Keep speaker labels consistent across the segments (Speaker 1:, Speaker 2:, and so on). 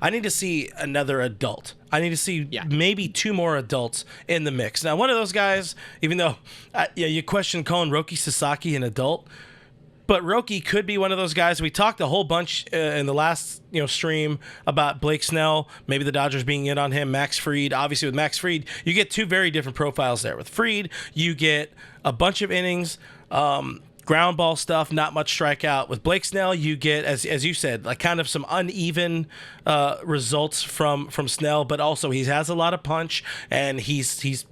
Speaker 1: I need to see another adult. I need to see maybe 2 more adults in the mix. Now, one of those guys, even though you question calling Roki Sasaki an adult, but Roki could be one of those guys. We talked a whole bunch in the last stream about Blake Snell, maybe the Dodgers being in on him, Max Fried. Obviously, with Max Fried, you get 2 very different profiles there. With Fried, you get a bunch of innings, ground ball stuff, not much strikeout. With Blake Snell, you get, as you said, like kind of some uneven results from Snell, but also he has a lot of punch, and he's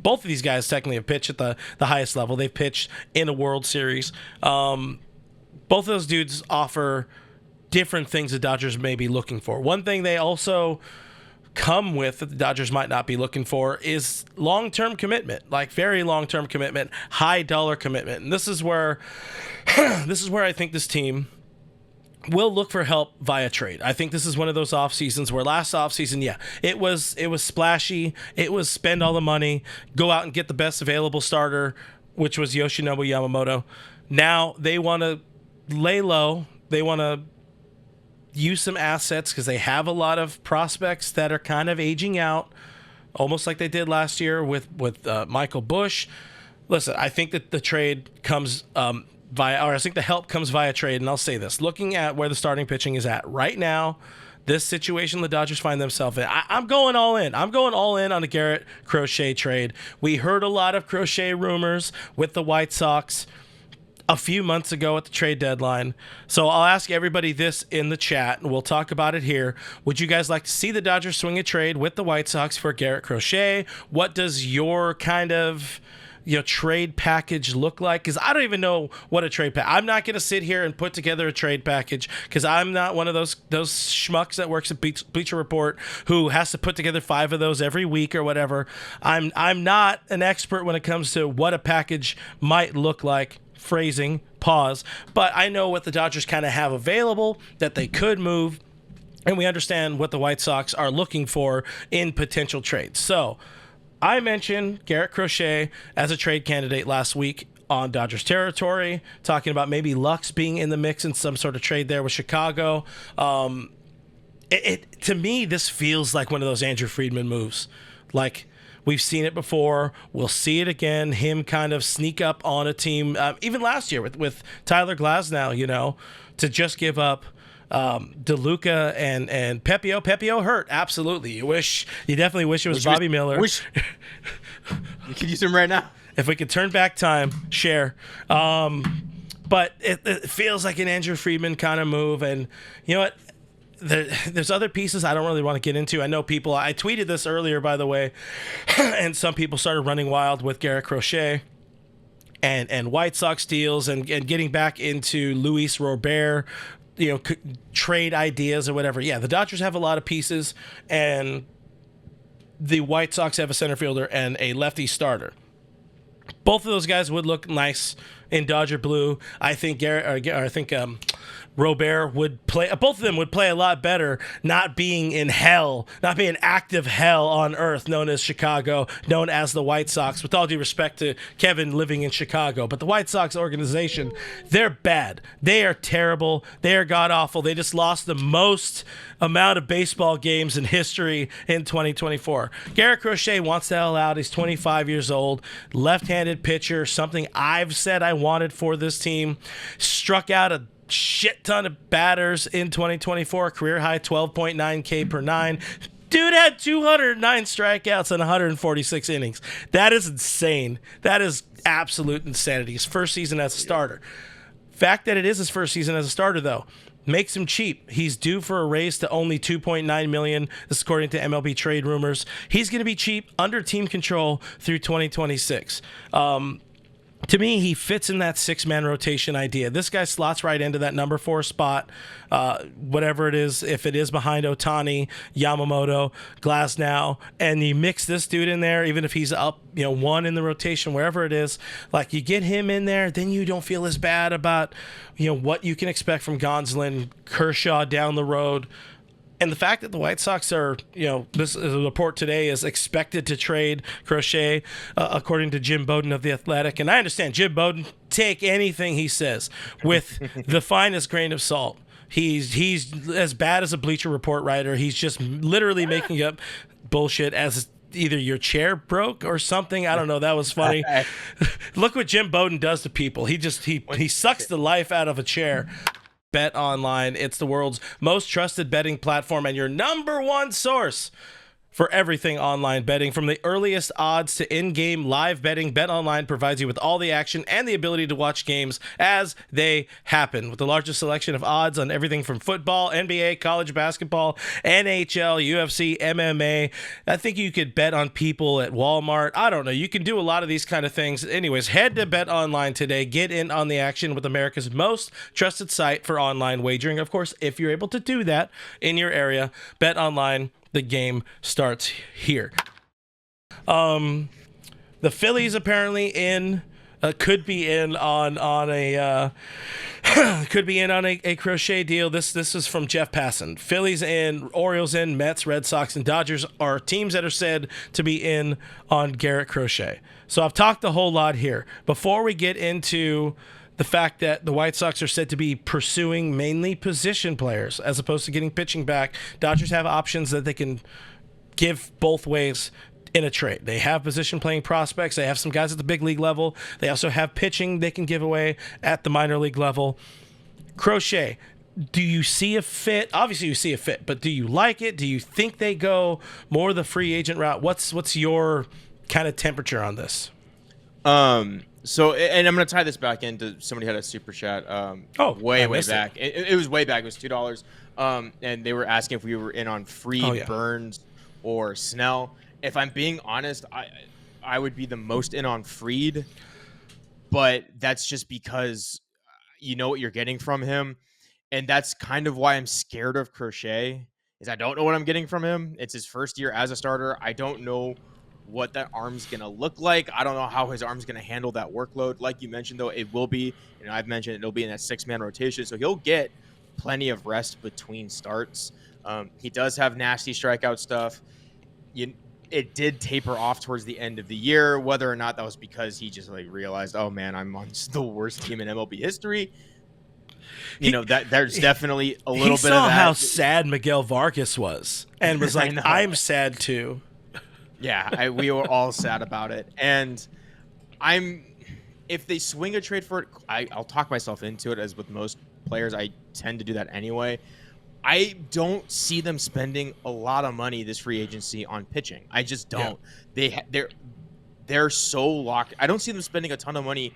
Speaker 1: both of these guys technically have pitched at the highest level. They've pitched in a World Series. Both of those dudes offer different things the Dodgers may be looking for. One thing they also come with that the Dodgers might not be looking for is long-term commitment, like very long-term commitment, high-dollar commitment. And this is where I think this team will look for help via trade. I think this is one of those off seasons where last off season, it was splashy. It was spend all the money, go out and get the best available starter, which was Yoshinobu Yamamoto. Now they want to lay low. They want to use some assets because they have a lot of prospects that are kind of aging out, almost like they did last year with Michael Busch. Listen, I think that the trade comes I think the help comes via trade, and I'll say this. Looking at where the starting pitching is at right now, this situation the Dodgers find themselves in, I'm going all in. I'm going all in on a Garrett Crochet trade. We heard a lot of Crochet rumors with the White Sox a few months ago at the trade deadline. So I'll ask everybody this in the chat, and we'll talk about it here. Would you guys like to see the Dodgers swing a trade with the White Sox for Garrett Crochet? What does your kind of trade package look like? Because I don't even know what a trade package. I'm not going to sit here and put together a trade package because I'm not one of those schmucks that works at Bleacher Report who has to put together 5 of those every week or whatever. I'm not an expert when it comes to what a package might look like. Phrasing, pause. But I know what the Dodgers kind of have available that they could move, and we understand what the White Sox are looking for in potential trades. So I mentioned Garrett Crochet as a trade candidate last week on Dodgers territory, talking about maybe Lux being in the mix in some sort of trade there with Chicago. To me, this feels like one of those Andrew Friedman moves. Like, we've seen it before. We'll see it again. Him kind of sneak up on a team, even last year with Tyler Glasnow, to just give up DeLuca and Pepio. Pepio hurt, absolutely. You definitely wish it was Bobby Miller.
Speaker 2: You could use him right now.
Speaker 1: If we could turn back time, share. But it feels like an Andrew Friedman kind of move, and you know what? There's other pieces I don't really want to get into. I know people, I tweeted this earlier, by the way, and some people started running wild with Garrett Crochet and White Sox deals and getting back into Luis Robert, trade ideas or whatever. Yeah, the Dodgers have a lot of pieces, and the White Sox have a center fielder and a lefty starter. Both of those guys would look nice in Dodger blue. I think Robert would play. Both of them would play a lot better not being in hell, not being active hell on earth, known as Chicago, known as the White Sox. With all due respect to Kevin living in Chicago, but the White Sox organization, they're bad. They are terrible. They are god awful. They just lost the most amount of baseball games in history in 2024. Garrett Crochet wants the hell out. He's 25 years old, left-handed pitcher. Something I've said I wanted for this team. Struck out a shit ton of batters in 2024, career high 12.9 K per 9. Dude had 209 strikeouts and 146 innings. That is insane. That is absolute insanity. His first season as a starter. Fact that it is his first season as a starter, though, makes him cheap. He's due for a raise to only $2.9 million. This is according to MLB trade rumors. He's going to be cheap under team control through 2026. To me, he fits in that 6-man rotation idea. This guy slots right into that number 4 spot, whatever it is, if it is behind Ohtani, Yamamoto, Glasnow, and you mix this dude in there, even if he's up, 1 in the rotation, wherever it is, like you get him in there, then you don't feel as bad about, what you can expect from Gonsolin, Kershaw down the road. And the fact that the White Sox are, this is a report today, is expected to trade Crochet, according to Jim Bowden of The Athletic. And I understand Jim Bowden, take anything he says with the finest grain of salt. He's as bad as a Bleacher Report writer. He's just literally making up bullshit as either your chair broke or something. I don't know. That was funny. Look what Jim Bowden does to people. He sucks the life out of a chair. Bet Online. It's the world's most trusted betting platform and your number one source for everything online betting. From the earliest odds to in-game live betting, Bet Online provides you with all the action and the ability to watch games as they happen. With the largest selection of odds on everything from football, NBA, college basketball, NHL, UFC, MMA. I think you could bet on people at Walmart. I don't know. You can do a lot of these kind of things. Anyways, head to Bet Online today. Get in on the action with America's most trusted site for online wagering. Of course, if you're able to do that in your area, Bet Online. The game starts here. The Phillies apparently could be in on a Crochet deal. This is from Jeff Passan. Phillies in, Orioles in, Mets, Red Sox, and Dodgers are teams that are said to be in on Garrett Crochet. So I've talked a whole lot here. Before we get into the fact that the White Sox are said to be pursuing mainly position players as opposed to getting pitching back, Dodgers have options that they can give both ways in a trade. They have position playing prospects. They have some guys at the big league level. They also have pitching they can give away at the minor league level. Crochet, do you see a fit? Obviously you see a fit, but do you like it? Do you think they go more the free agent route? What's your kind of temperature on this?
Speaker 2: So, and I'm going to tie this back into somebody had a super chat. Way back. It was way back. It was $2. And they were asking if we were in on Fried, Burns, or Snell. If I'm being honest, I would be the most in on Fried, but that's just because you know what you're getting from him. And that's kind of why I'm scared of Crochet, is I don't know what I'm getting from him. It's his first year as a starter. I don't know what that arm's going to look like. I don't know how his arm's going to handle that workload. Like you mentioned, though, it will be, I've mentioned it'll be in that 6-man rotation, so he'll get plenty of rest between starts. He does have nasty strikeout stuff. It did taper off towards the end of the year, whether or not that was because he just realized, oh man, I'm on the worst team in MLB history. There's definitely a little bit of that. He
Speaker 1: saw how sad Miguel Vargas was and was like, I'm sad too.
Speaker 2: Yeah, we were all sad about it. And if they swing a trade for it, I'll talk myself into it, as with most players. I tend to do that anyway. I don't see them spending a lot of money this free agency on pitching. I just don't. Yeah. They're so locked. I don't see them spending a ton of money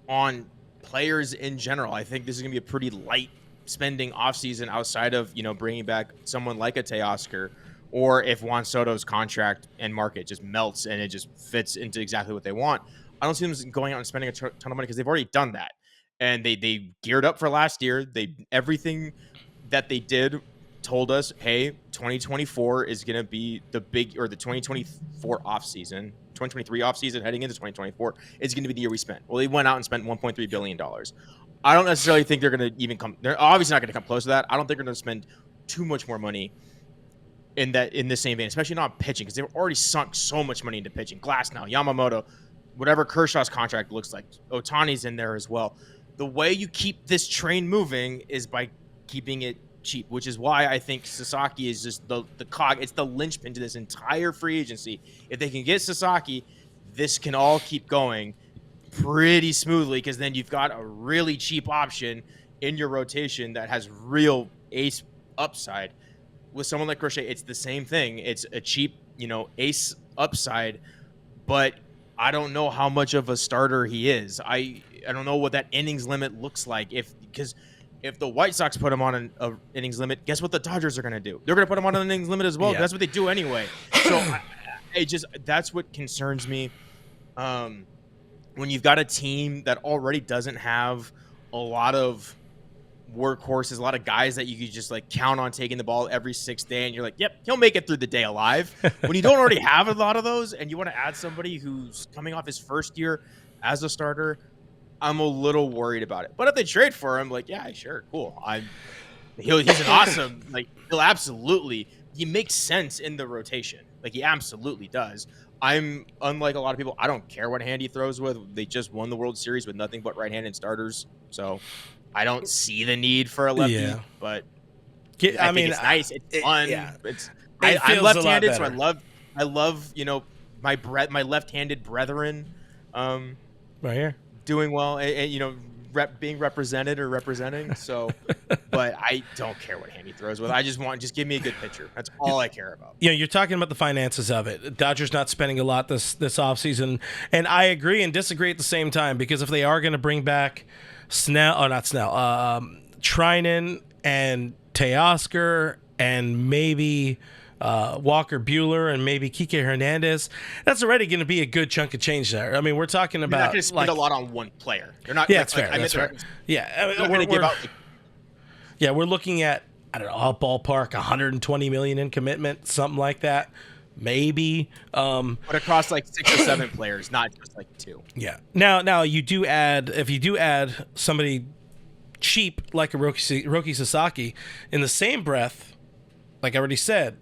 Speaker 2: on players in general. I think this is going to be a pretty light spending offseason outside of, bringing back someone like a Teoscar. Or if Juan Soto's contract and market just melts and it just fits into exactly what they want, I don't see them going out and spending a ton of money because they've already done that. And they geared up for last year. Everything that they did told us, hey, 2024 is going to be the 2024 offseason, 2023 offseason heading into 2024 is going to be the year we spent. Well, they went out and spent $1.3 billion. I don't necessarily think they're going to even come. They're obviously not going to come close to that. I don't think they're going to spend too much more money in the same vein, especially not pitching, because they've already sunk so much money into pitching. Glasnow, Yamamoto, whatever Kershaw's contract looks like. Ohtani's in there as well. The way you keep this train moving is by keeping it cheap, which is why I think Sasaki is just the cog. It's the linchpin to this entire free agency. If they can get Sasaki, this can all keep going pretty smoothly, because then you've got a really cheap option in your rotation that has real ace upside. With someone like Crochet, it's the same thing. It's a cheap, ace upside, but I don't know how much of a starter he is. I don't know what that innings limit looks like. Because if the White Sox put him on an innings limit, guess what the Dodgers are going to do? They're going to put him on an innings limit as well. Yeah. That's what they do anyway. So that's what concerns me. When you've got a team that already doesn't have a lot of workhorses, a lot of guys that you could just count on taking the ball every 6th day, and you're like, yep, he'll make it through the day alive. When you don't already have a lot of those and you want to add somebody who's coming off his first year as a starter, I'm a little worried about it. But if they trade for him, yeah, sure, cool. He's an awesome, he'll absolutely, he makes sense in the rotation. He absolutely does. I'm unlike a lot of people. I don't care what hand he throws with. They just won the World Series with nothing but right-handed starters. So I don't see the need for a lefty,
Speaker 1: Yeah.
Speaker 2: but
Speaker 1: I mean,
Speaker 2: think it's nice. It's fun.
Speaker 1: Yeah.
Speaker 2: It's
Speaker 1: It
Speaker 2: I'm
Speaker 1: feels a lot
Speaker 2: left-handed, so
Speaker 1: better.
Speaker 2: I love my left-handed brethren
Speaker 1: Right here.
Speaker 2: doing well, and being represented or representing. So, but I don't care what hand he throws with. I just give me a good pitcher. That's all I care about.
Speaker 1: You're talking about the finances of it. Dodgers not spending a lot this offseason, and I agree and disagree at the same time, because if they are going to bring back Treinen and Teoscar and maybe Walker Buehler and maybe Kike Hernandez, that's already going to be a good chunk of change there. I mean, we're talking about
Speaker 2: You're not going to spend a lot on one player. You're not.
Speaker 1: Yeah, that's fair. That's fair. Yeah, I mean,
Speaker 2: we're going to give out.
Speaker 1: Yeah, we're looking at, I don't know, a ballpark, $120 million in commitment, something like that, maybe.
Speaker 2: But across like 6 or 7 players, not just like 2.
Speaker 1: Yeah. Now if you do add somebody cheap like a Roki Sasaki, in the same breath, like I already said,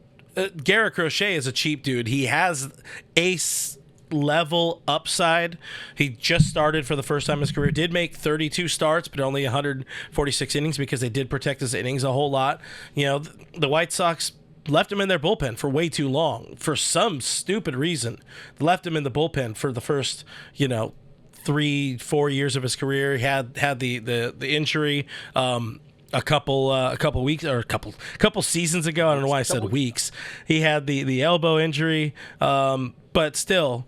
Speaker 1: Garrett Crochet is a cheap dude. He has ace level upside. He just started for the first time in his career. Did make 32 starts, but only 146 innings because they did protect his innings a whole lot. The White Sox left him in their bullpen for way too long for some stupid reason. Left him in the bullpen for the first, 3-4 years of his career. He had the injury. A couple weeks or a couple seasons ago. I don't know why I said weeks. He had the elbow injury, but still,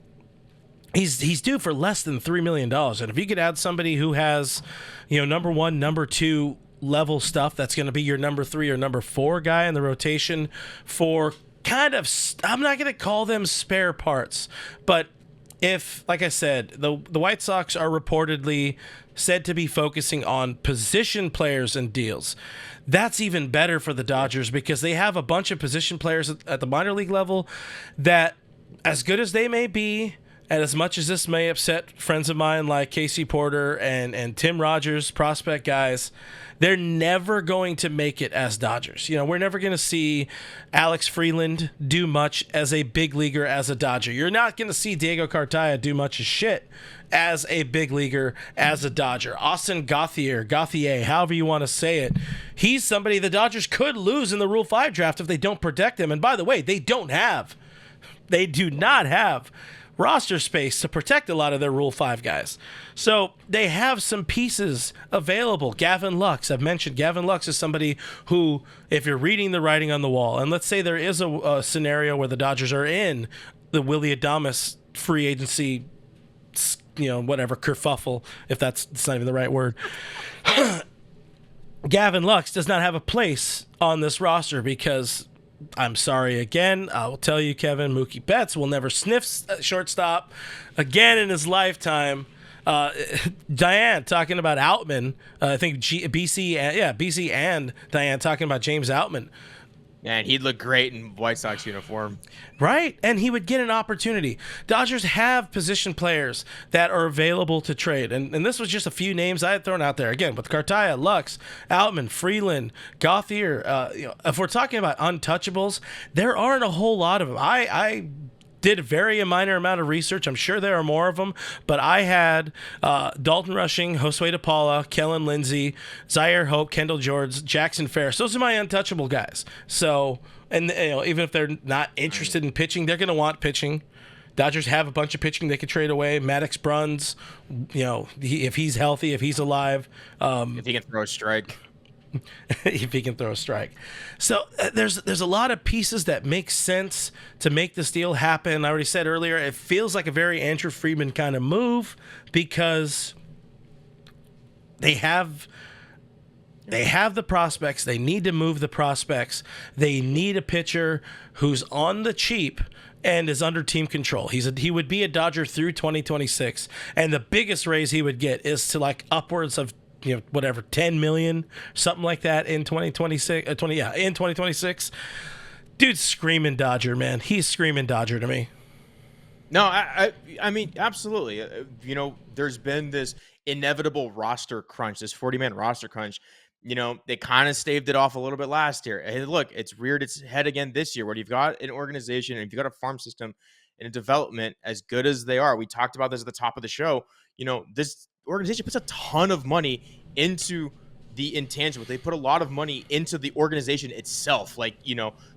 Speaker 1: he's due for less than $3 million. And if you could add somebody who has, number 1, number 2 level stuff, that's going to be your number 3 or number 4 guy in the rotation for kind of, I'm not going to call them spare parts, but if, like I said, the White Sox are reportedly said to be focusing on position players and deals, that's even better for the Dodgers, because they have a bunch of position players at the minor league level that, as good as they may be, and as much as this may upset friends of mine like Casey Porter and Tim Rogers, prospect guys, they're never going to make it as Dodgers. We're never going to see Alex Freeland do much as a big leaguer as a Dodger. You're not going to see Diego Cartaya do much of shit as a big leaguer as a Dodger. Austin Gauthier, however you want to say it, he's somebody the Dodgers could lose in the Rule 5 draft if they don't protect him. And by the way, they do not have roster space to protect a lot of their Rule 5 guys. So they have some pieces available. Gavin Lux, I've mentioned Gavin Lux is somebody who, if you're reading the writing on the wall, and let's say there is a scenario where the Dodgers are in the Willy Adames free agency, whatever, kerfuffle, if it's not even the right word. Gavin Lux does not have a place on this roster because, I'm sorry again, I will tell you, Kevin, Mookie Betts will never sniff shortstop again in his lifetime. Diane talking about Outman. I think BC and Diane talking about James Outman.
Speaker 2: And he'd look great in White Sox uniform.
Speaker 1: Right, and he would get an opportunity. Dodgers have position players that are available to trade, and this was just a few names I had thrown out there. Again, with Cartaya, Lux, Outman, Freeland, Gauthier. If we're talking about untouchables, there aren't a whole lot of them. I did a very minor amount of research. I'm sure there are more of them, but I had Dalton Rushing, Josue De Paula, Kellen Lindsey, Zaire Hope, Kendall George, Jackson Ferris. Those are my untouchable guys. So, and even if they're not interested in pitching, they're going to want pitching. Dodgers have a bunch of pitching they could trade away. Maddox Bruns, if he's healthy, if he's alive.
Speaker 2: If he can throw a strike.
Speaker 1: If he can throw a strike. So there's a lot of pieces that make sense to make this deal happen. I already said earlier, it feels like a very Andrew Friedman kind of move because they have the prospects. They need to move the prospects. They need a pitcher who's on the cheap and is under team control. He would be a Dodger through 2026, and the biggest raise he would get is to like upwards of 10 million, something like that in 2026. In 2026, dude's screaming Dodger, man. He's screaming Dodger to me.
Speaker 2: No, I mean, absolutely. There's been this inevitable roster crunch, this 40-man roster crunch. They kind of staved it off a little bit last year. Hey, look, it's reared its head again this year, where you've got an organization and if you've got a farm system and a development as good as they are. We talked about this at the top of the show. This organization puts a ton of money into the intangible. They put a lot of money into the organization itself, like,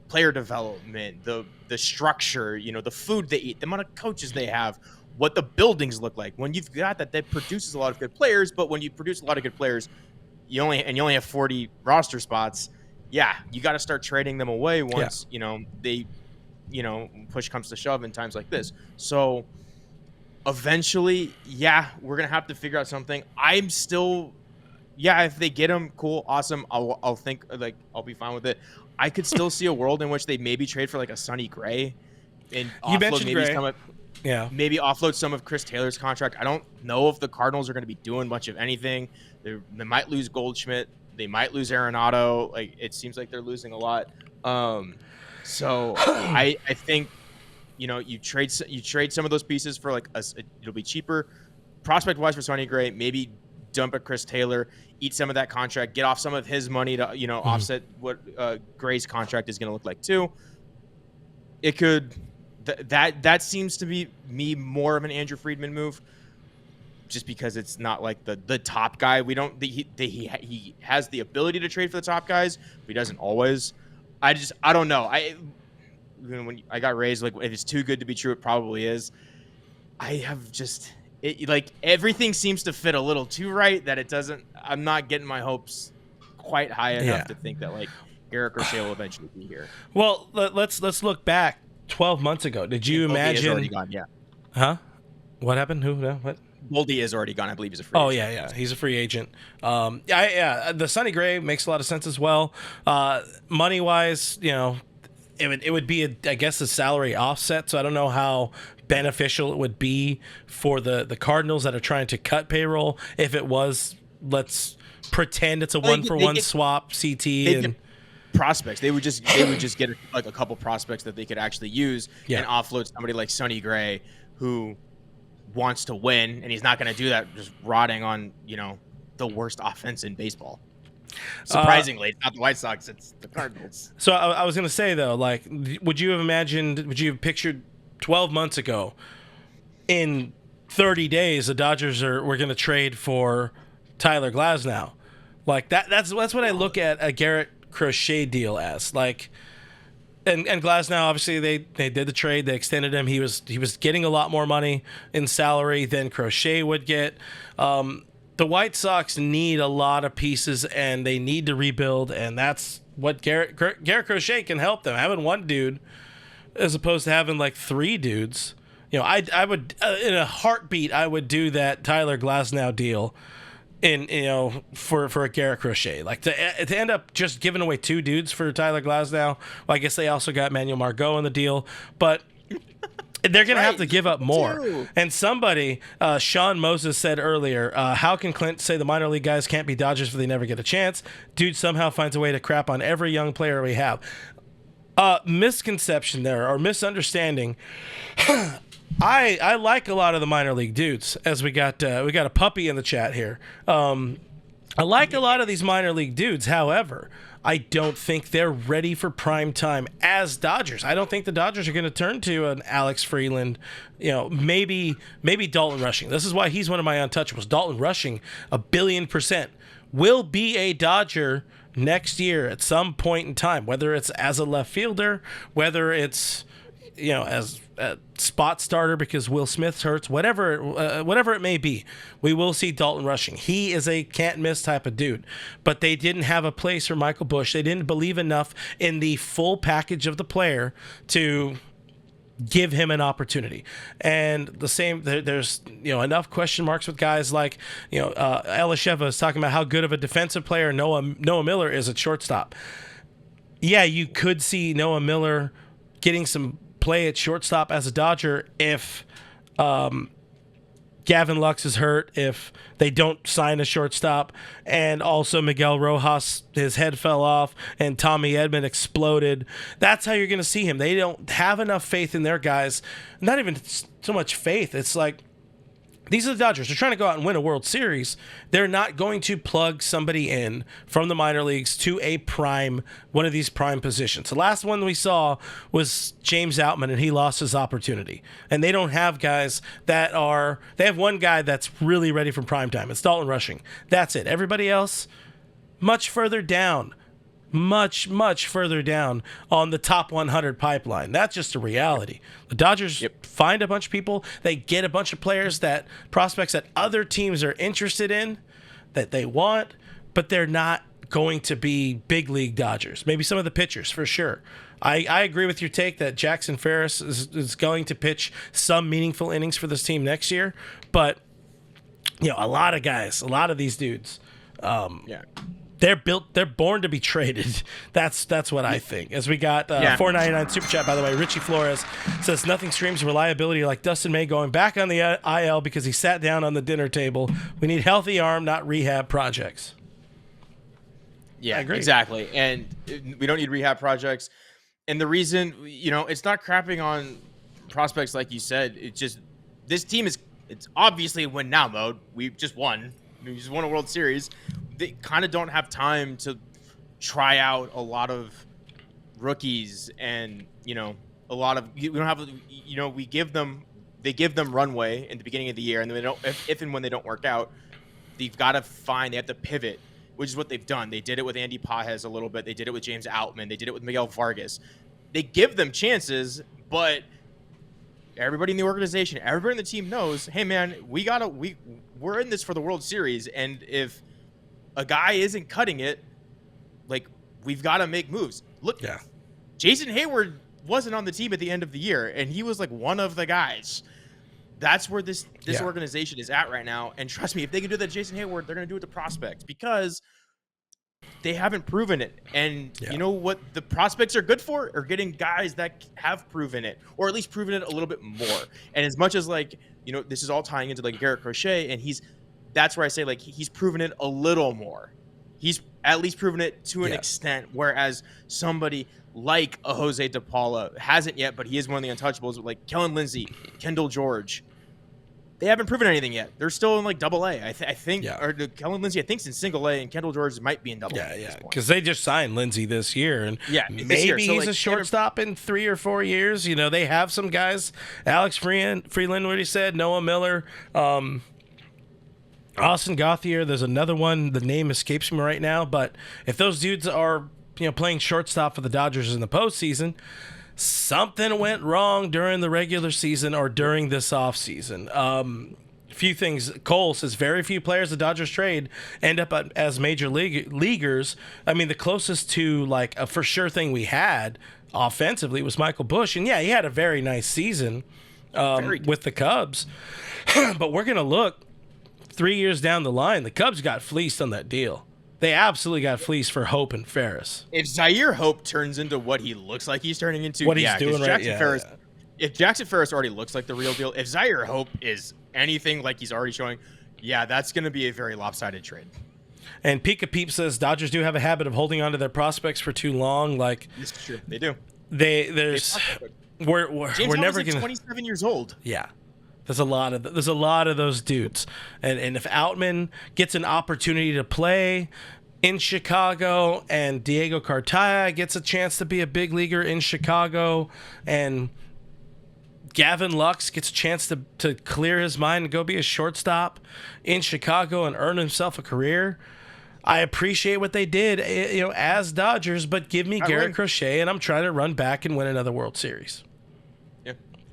Speaker 2: player development, the structure, the food they eat, the amount of coaches they have, what the buildings look like. When you've got that produces a lot of good players, but when you produce a lot of good players, you only have 40 roster spots. Yeah, you got to start trading them away once, they, push comes to shove in times like this. So eventually, we're going to have to figure out something. I'm still, if they get him, cool, awesome. I'll think, like, I'll be fine with it. I could still see a world in which they maybe trade for like a Sonny Gray and maybe offload some of Chris Taylor's contract. I don't know if the Cardinals are going to be doing much of anything. They might lose Goldschmidt. They might lose Arenado. Like, it seems like they're losing a lot. So I think, you trade some of those pieces for like it'll be cheaper prospect wise for Sonny Gray. Maybe dump at Chris Taylor, eat some of that contract, get off some of his money to offset what Gray's contract is going to look like too. It could that seems to be me more of an Andrew Friedman move, just because it's not like the top guy. He has the ability to trade for the top guys, but he doesn't always. I don't know. When I got raised, like, if it's too good to be true, it probably is. I have just like everything seems to fit a little too right that it doesn't. I'm not getting my hopes quite high enough to think that like Garrett Crochet will eventually be here.
Speaker 1: Well, let's look back 12 months ago. Did you imagine?
Speaker 2: Already gone, yeah.
Speaker 1: Huh? What happened? Who? No, what?
Speaker 2: Goldie is already gone. I believe he's a free agent.
Speaker 1: Yeah. He's a free agent. The Sonny Gray makes a lot of sense as well. Money wise, it would be I guess a salary offset. So I don't know how beneficial it would be for the Cardinals that are trying to cut payroll. If it was, let's pretend it's a 1-for-1 swap CT.
Speaker 2: Prospects. They would just get like a couple prospects that they could actually use and offload somebody like Sonny Gray, who wants to win, and he's not going to do that just rotting on the worst offense in baseball. Surprisingly, it's not the White Sox, it's the Cardinals.
Speaker 1: So I was going to say though, like, would you have pictured 12 months ago in 30 days the Dodgers were going to trade for Tyler Glasnow? Like that's what I look at a Garrett Crochet deal as, like. And Glasnow, obviously, they did the trade. They extended him. He was getting a lot more money in salary than Crochet would get. The White Sox need a lot of pieces, and they need to rebuild, and that's what Garrett Crochet can help them. Having one dude as opposed to having like three dudes. I would in a heartbeat I would do that Tyler Glasnow deal. For a Garrett Crochet, like to end up just giving away two dudes for Tyler Glasnow. Well, I guess they also got Manuel Margot in the deal, but they're going to have to give up more. And somebody, Sean Moses said earlier, how can Clint say the minor league guys can't be Dodgers if they never get a chance? Dude somehow finds a way to crap on every young player we have. Misconception there, or misunderstanding. I like a lot of the minor league dudes, as we got a puppy in the chat here. I like a lot of these minor league dudes. However, I don't think they're ready for prime time as Dodgers. I don't think the Dodgers are going to turn to an Alex Freeland, maybe Dalton Rushing. This is why he's one of my untouchables. Dalton Rushing, 1,000,000,000%, will be a Dodger next year at some point in time, whether it's as a left fielder, whether it's as a spot starter because Will Smith hurts, whatever it may be, we will see Dalton Rushing. He is a can't miss type of dude, but they didn't have a place for Michael Busch. They didn't believe enough in the full package of the player to give him an opportunity. And the same, there's enough question marks with guys like Elisheva is talking about how good of a defensive player Noah Miller is at shortstop. Yeah, you could see Noah Miller getting some play at shortstop as a Dodger if Gavin Lux is hurt, if they don't sign a shortstop, and also Miguel Rojas, his head fell off, and Tommy Edman exploded. That's how you're going to see him. They don't have enough faith in their guys. Not even so much faith. It's like, these are the Dodgers. They're trying to go out and win a World Series. They're not going to plug somebody in from the minor leagues to one of these prime positions. The last one we saw was James Outman, and he lost his opportunity. And they don't have guys they have one guy that's really ready for prime time. It's Dalton Rushing. That's it. Everybody else, much further down. Much further down on the top 100 pipeline. That's just a reality. The Dodgers find a bunch of people. They get a bunch of players prospects that other teams are interested in, that they want, but they're not going to be big league Dodgers. Maybe some of the pitchers, for sure. I agree with your take that Jackson Ferris is going to pitch some meaningful innings for this team next year, but a lot of these dudes, they're born to be traded. That's what I think. As we got $4.99 super chat, by the way. Richie Flores says nothing screams reliability like Dustin May going back on the IL because he sat down on the dinner table. We need healthy arm, not rehab projects.
Speaker 2: Yeah, I agree. Exactly. And we don't need rehab projects. And the reason, it's not crapping on prospects like you said. It's just this team it's obviously win now mode. We just won. We just won a World Series. They kind of don't have time to try out a lot of rookies and, a lot of, we don't have, they give them runway in the beginning of the year. And then if and when they don't work out, they have to pivot, which is what they've done. They did it with Andy Pages a little bit. They did it with James Outman. They did it with Miguel Vargas. They give them chances, but everybody in the organization, everybody in the team knows, hey man, we're in this for the World Series. And if a guy isn't cutting it, we've got to make moves. Look, Jason Hayward wasn't on the team at the end of the year, and he was one of the guys. That's where this organization is at right now. And trust me, if they can do that to Jason Hayward, they're going to do it to prospects because they haven't proven it. And you know what the prospects are good for? Are getting guys that have proven it, or at least proven it a little bit more. And as much as this is all tying into Garrett Crochet, and that's where I say he's proven it a little more. He's at least proven it to an extent, whereas somebody like a Jose De Paula hasn't yet, but he is one of the untouchables. Like Kellen Lindsey, Kendall George, they haven't proven anything yet. They're still in Double A, I think. Or Kellen Lindsey, I think, is in Single A, and Kendall George might be in Double A.
Speaker 1: Yeah, because they just signed Lindsey this year, and maybe he's a shortstop in 3 or 4 years. They have some guys. Alex Freeland, what he said, Noah Miller. Austin Gauthier, there's another one. The name escapes me right now, but if those dudes are playing shortstop for the Dodgers in the postseason, something went wrong during the regular season or during this offseason. A few things. Cole says very few players the Dodgers trade end up as major leaguers. I mean, the closest to a for sure thing we had offensively was Michael Busch, and he had a very nice season with the Cubs. But we're gonna look 3 years down the line, the Cubs got fleeced on that deal. They absolutely got fleeced for Hope and Ferris.
Speaker 2: If Zaire Hope turns into what he looks like he's turning into,
Speaker 1: what he's doing right now.
Speaker 2: If Jackson Ferris already looks like the real deal, if Zaire Hope is anything like he's already showing, that's going to be a very lopsided trade.
Speaker 1: And Pika Peep says Dodgers do have a habit of holding on to their prospects for too long.
Speaker 2: This is true. They do.
Speaker 1: We're never going to.
Speaker 2: 27 years old.
Speaker 1: Yeah. There's a lot of those dudes, and if Outman gets an opportunity to play in Chicago, and Diego Cartaya gets a chance to be a big leaguer in Chicago, and Gavin Lux gets a chance to clear his mind and go be a shortstop in Chicago and earn himself a career, I appreciate what they did, as Dodgers. But give me Garrett Crochet, and I'm trying to run back and win another World Series.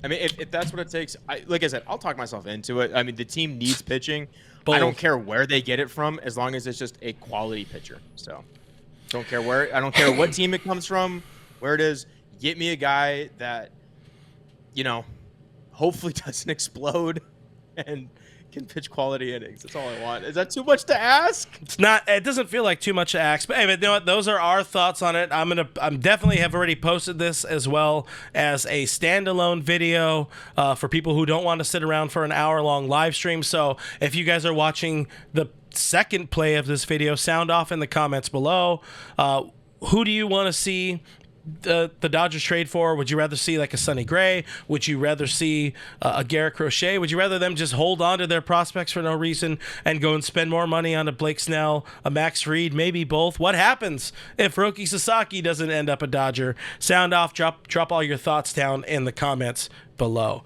Speaker 2: I mean, if that's what it takes, like I said, I'll talk myself into it. I mean, the team needs pitching.
Speaker 1: Both.
Speaker 2: I don't care where they get it from, as long as it's just a quality pitcher. So, I don't care what team it comes from, where it is. Get me a guy that, hopefully doesn't explode and can pitch quality innings. That's all I want. Is that too much to ask?
Speaker 1: It's not. It doesn't feel like too much to ask. But hey, you know what? Those are our thoughts on it. I'm definitely have already posted this as well as a standalone video for people who don't want to sit around for an hour-long live stream. So if you guys are watching the second play of this video, sound off in the comments below. Who do you want to see the Dodgers trade for? Would you rather see a Sonny Gray? Would you rather see a Garrett Crochet? Would you rather them just hold on to their prospects for no reason and go and spend more money on a Blake Snell, a Max Fried, maybe both? What happens if Roki Sasaki doesn't end up a Dodger? Sound off, drop all your thoughts down in the comments below.